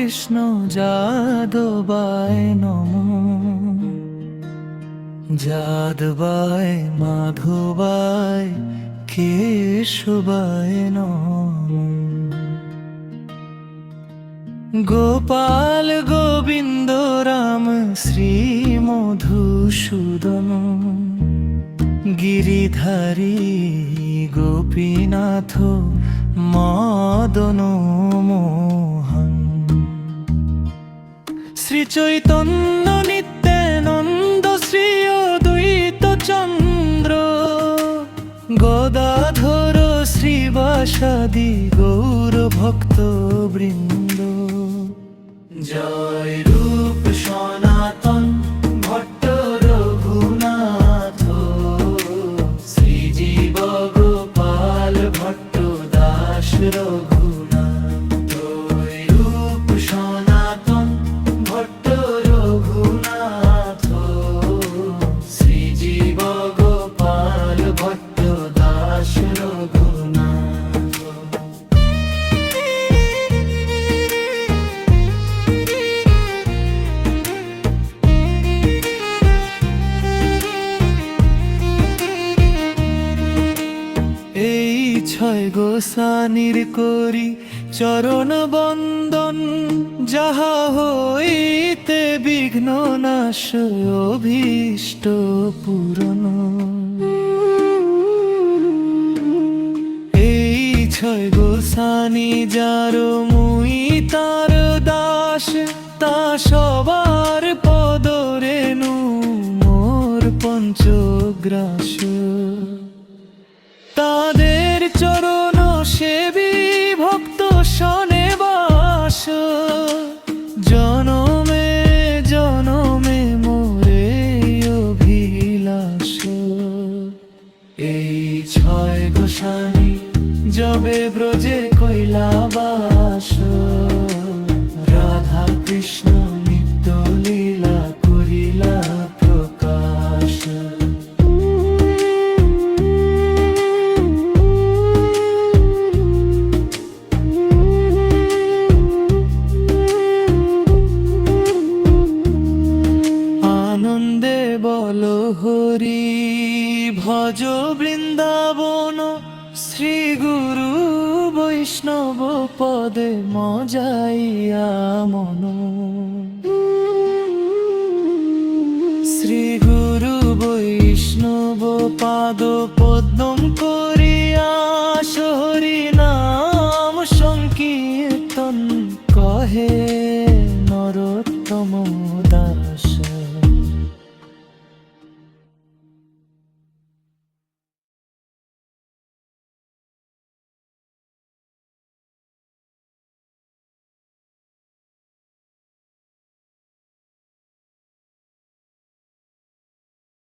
কৃষ্ণ যাদবায় নমঃ। যাদবায় মাধবায় কেশবায় নমঃ। গোপাল গোবিন্দ রাম শ্রী মধুসূদন, গিরিধারী গোপীনাথ মদন মোহন। শ্রী চৈতন্য নিত্যানন্দ শ্রী অদ্বৈত চন্দ্র, গদাধর শ্রীবাসাদি গৌর ভক্ত বৃন্দ। জয় রূপ সনাতন ভট্ট রঘুনাথ, শ্রীজীব গোপাল ভট্ট দাস রঘুনাথ। জয় রূপ সনাতন ভট্ট রঘুনাথ, শ্রীজীব গোপাল ভট্ট দাস রঘুনাথ। এই ছয় গোসানির করি চরণ বন্দন, যাহা হইতে বিঘ্ন নাশ অভীষ্ট পূরণ। এই ছয় গোসানি যার মুই তার দাস, তা সবার পদরেণু মোর পঞ্চগ্রাস। তাদের চরণ সেবী ভক্ত শনে বাস, জনমে জনমে মোরে অভিলাষ। এই ছয় গোসানি যবে ব্রজে কৈলাবাস, রাধা কৃষ্ণ নিত্য লীলা করিলা প্রকাশ। আনন্দে বল হরি ভজ বৃন্দাবন, শ্রী গুরু বৈষ্ণব পদে মজাইয়া মন। শ্রী গুরু বৈষ্ণব পাদ পদ্মম করিয়া, হরি নাম সংকীর্তন কহে